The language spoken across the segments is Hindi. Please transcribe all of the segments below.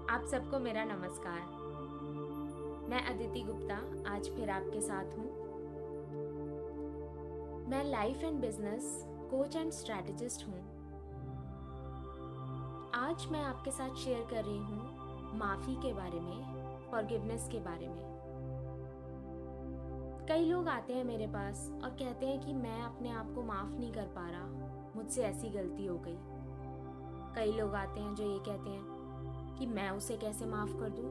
आप सबको मेरा नमस्कार। मैं अदिति गुप्ता आज फिर आपके साथ हूँ। मैं life and business coach and strategist हूँ। आज मैं आपके साथ शेयर कर रही हूँ माफ़ी के बारे में, फॉरगिवनेस के बारे में। कई लोग आते हैं मेरे पास और कहते हैं कि मैं अपने आप को माफ़ नहीं कर पा रहा, मुझसे ऐसी गलती हो गई। कई लोग आते हैं जो ये कहते हैं कि मैं उसे कैसे माफ़ कर दूँ,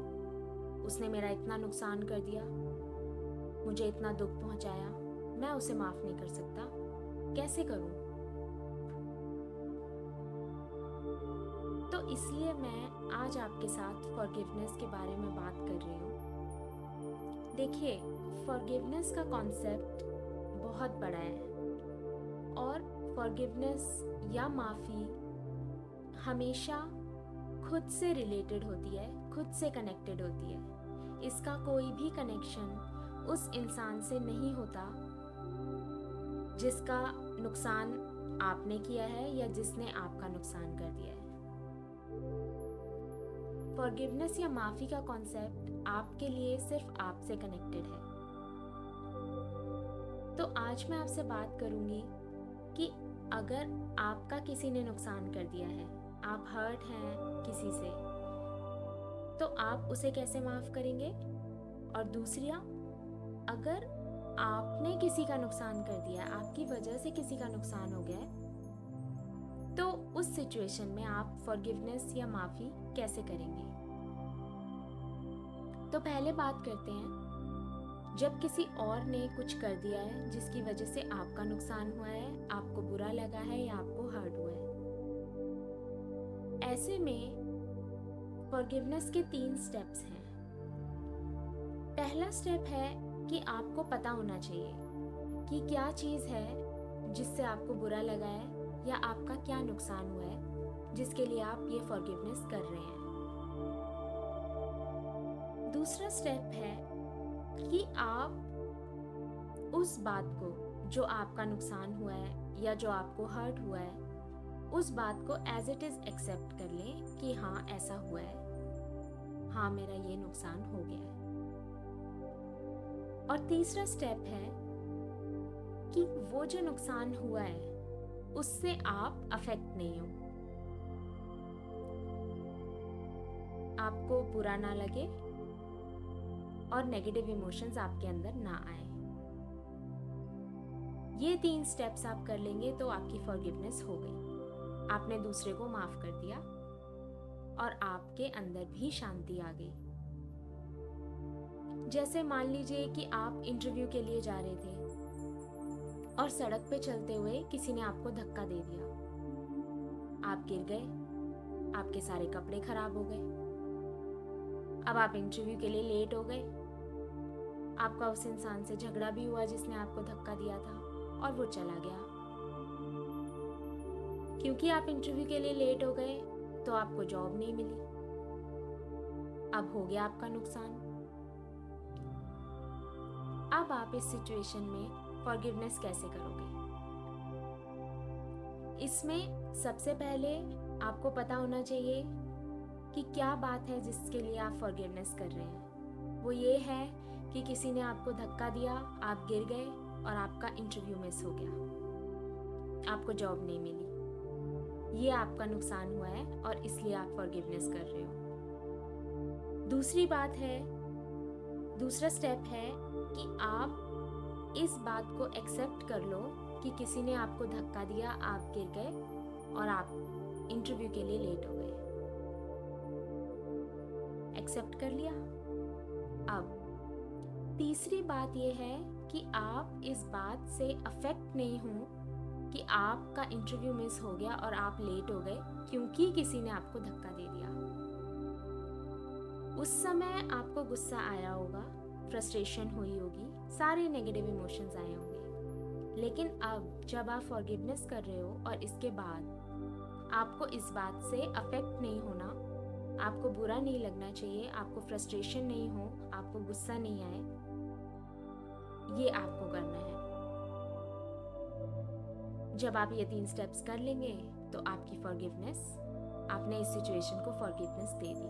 उसने मेरा इतना नुकसान कर दिया, मुझे इतना दुख पहुंचाया, मैं उसे माफ़ नहीं कर सकता, कैसे करूं? तो इसलिए मैं आज आपके साथ फॉरगिवनेस के बारे में बात कर रही हूँ। देखिए, फॉरगिवनेस का कॉन्सेप्ट बहुत बड़ा है और फॉरगिवनेस या माफ़ी हमेशा खुद से रिलेटेड होती है, खुद से कनेक्टेड होती है। इसका कोई भी कनेक्शन उस इंसान से नहीं होता जिसका नुकसान आपने किया है या जिसने आपका नुकसान कर दिया है। फॉरगिवनेस या माफ़ी का कॉन्सेप्ट आपके लिए सिर्फ आपसे कनेक्टेड है। तो आज मैं आपसे बात करूंगी कि अगर आपका किसी ने नुकसान कर दिया है, आप हर्ट हैं किसी से, तो आप उसे कैसे माफ़ करेंगे? और दूसरा, अगर आपने किसी का नुकसान कर दिया, आपकी वजह से किसी का नुकसान हो गया है, तो उस सिचुएशन में आप फॉरगिवनेस या माफ़ी कैसे करेंगे? तो पहले बात करते हैं, जब किसी और ने कुछ कर दिया है जिसकी वजह से आपका नुकसान हुआ है, आपको बुरा लगा है या आपको हर्ट हुआ है, ऐसे में फॉरगिवनेस के 3 स्टेप्स हैं। पहला स्टेप है कि आपको पता होना चाहिए कि क्या चीज़ है जिससे आपको बुरा लगा है या आपका क्या नुकसान हुआ है जिसके लिए आप ये फॉरगिवनेस कर रहे हैं। दूसरा स्टेप है कि आप उस बात को, जो आपका नुकसान हुआ है या जो आपको हर्ट हुआ है, उस बात को एज इट इज़ एक्सेप्ट कर लें कि हाँ ऐसा हुआ है, हाँ मेरा ये नुकसान हो गया है। और तीसरा स्टेप है कि वो जो नुकसान हुआ है उससे आप अफेक्ट नहीं हो, आपको बुरा ना लगे और नेगेटिव इमोशंस आपके अंदर ना आए। ये 3 स्टेप्स आप कर लेंगे तो आपकी फॉरगिवनेस हो गई, आपने दूसरे को माफ कर दिया और आपके अंदर भी शांति आ गई। जैसे मान लीजिए कि आप इंटरव्यू के लिए जा रहे थे और सड़क पे चलते हुए किसी ने आपको धक्का दे दिया, आप गिर गए, आपके सारे कपड़े खराब हो गए, अब आप इंटरव्यू के लिए लेट हो गए, आपका उस इंसान से झगड़ा भी हुआ जिसने आपको धक्का दिया था और वो चला गया। क्योंकि आप इंटरव्यू के लिए लेट हो गए तो आपको जॉब नहीं मिली, अब हो गया आपका नुकसान। अब आप इस सिचुएशन में फॉरगिवनेस कैसे करोगे? इसमें सबसे पहले आपको पता होना चाहिए कि क्या बात है जिसके लिए आप फॉरगिवनेस कर रहे हैं। वो ये है कि किसी ने आपको धक्का दिया, आप गिर गए और आपका इंटरव्यू मिस हो गया, आपको जॉब नहीं मिली, ये आपका नुकसान हुआ है और इसलिए आप फॉरगिवनेस कर रहे हो। दूसरी बात है, दूसरा स्टेप है कि आप इस बात को एक्सेप्ट कर लो कि किसी ने आपको धक्का दिया, आप गिर गए और आप इंटरव्यू के लिए लेट हो गए। एक्सेप्ट कर लिया। अब तीसरी बात यह है कि आप इस बात से अफेक्ट नहीं हो कि आपका इंटरव्यू मिस हो गया और आप लेट हो गए क्योंकि किसी ने आपको धक्का दे दिया। उस समय आपको गुस्सा आया होगा, फ्रस्ट्रेशन हुई होगी, सारे नेगेटिव इमोशंस आए होंगे, लेकिन अब जब आप फॉरगिवनेस कर रहे हो और इसके बाद आपको इस बात से अफेक्ट नहीं होना, आपको बुरा नहीं लगना चाहिए, आपको फ्रस्ट्रेशन नहीं हो, आपको गुस्सा नहीं आए, ये आपको करना है। जब आप ये 3 स्टेप्स कर लेंगे तो आपकी फॉरगिवनेस, आपने इस सिचुएशन को फॉरगिवनेस दे दी।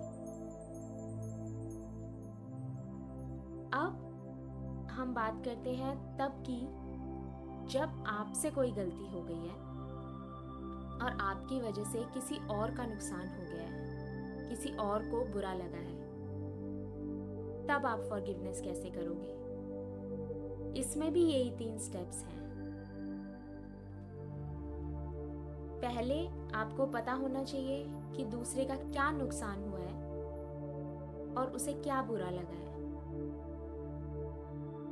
अब हम बात करते हैं तब की जब आपसे कोई गलती हो गई है और आपकी वजह से किसी और का नुकसान हो गया है, किसी और को बुरा लगा है, तब आप फॉरगिवनेस कैसे करोगे। इसमें भी यही 3 स्टेप्स हैं। पहले आपको पता होना चाहिए कि दूसरे का क्या नुकसान हुआ है और उसे क्या बुरा लगा है।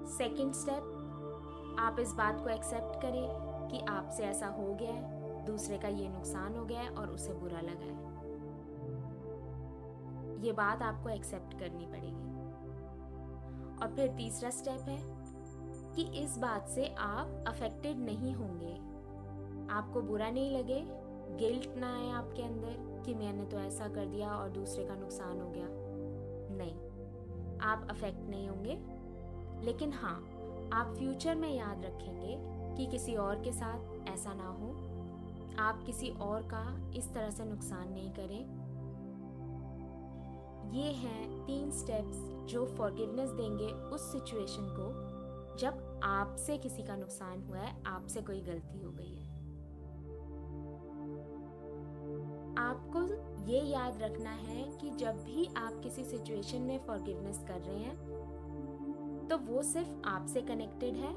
सेकंड स्टेप, आप इस बात को एक्सेप्ट करें कि आपसे ऐसा हो गया है, दूसरे का ये नुकसान हो गया है और उसे बुरा लगा है। ये बात आपको एक्सेप्ट करनी पड़ेगी। और फिर तीसरा स्टेप है कि इस बात से आप अफेक्टेड नहीं होंगे, आपको बुरा नहीं लगे, गिल्ट ना आए आपके अंदर कि मैंने तो ऐसा कर दिया और दूसरे का नुकसान हो गया। नहीं, आप अफेक्ट नहीं होंगे, लेकिन हाँ, आप फ्यूचर में याद रखेंगे कि किसी और के साथ ऐसा ना हो, आप किसी और का इस तरह से नुकसान नहीं करें। ये हैं 3 स्टेप्स जो फॉरगिवनेस देंगे उस सिचुएशन को जब आपसे किसी का नुकसान हुआ है, आपसे कोई गलती हो गई है। आपको ये याद रखना है कि जब भी आप किसी सिचुएशन में फॉरगिवनेस कर रहे हैं तो वो सिर्फ आपसे कनेक्टेड है,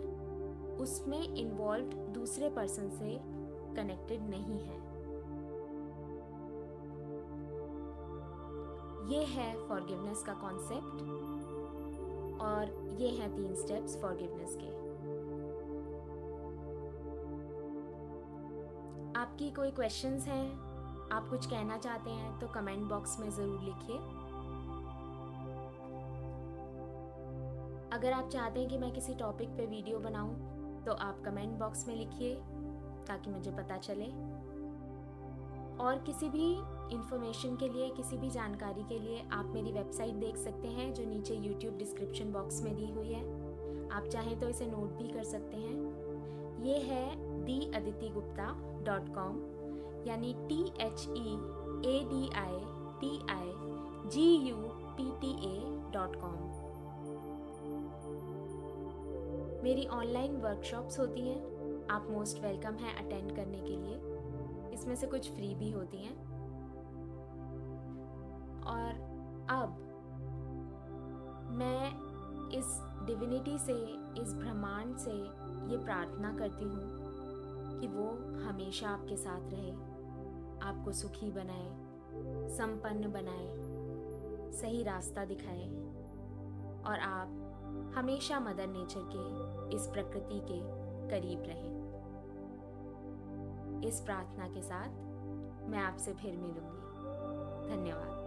उसमें इन्वॉल्व्ड दूसरे पर्सन से कनेक्टेड नहीं है। ये है फॉरगिवनेस का कॉन्सेप्ट और ये हैं 3 स्टेप्स फॉरगिवनेस के। आपकी कोई क्वेश्चंस हैं, आप कुछ कहना चाहते हैं तो कमेंट बॉक्स में ज़रूर लिखिए। अगर आप चाहते हैं कि मैं किसी टॉपिक पे वीडियो बनाऊं तो आप कमेंट बॉक्स में लिखिए ताकि मुझे पता चले। और किसी भी इंफॉर्मेशन के लिए, किसी भी जानकारी के लिए आप मेरी वेबसाइट देख सकते हैं जो नीचे यूट्यूब डिस्क्रिप्शन बॉक्स में दी हुई है। आप चाहें तो इसे नोट भी कर सकते हैं। ये है theaditigupta.com, यानी theaditigupta.com। मेरी ऑनलाइन वर्कशॉप्स होती हैं, आप मोस्ट वेलकम हैं अटेंड करने के लिए। इसमें से कुछ फ्री भी होती हैं। और अब मैं इस डिविनिटी से, इस ब्रह्मांड से ये प्रार्थना करती हूँ कि वो हमेशा आपके साथ रहे, आपको सुखी बनाए, संपन्न बनाए, सही रास्ता दिखाए और आप हमेशा मदर नेचर के, इस प्रकृति के करीब रहें। इस प्रार्थना के साथ मैं आपसे फिर मिलूंगी। धन्यवाद।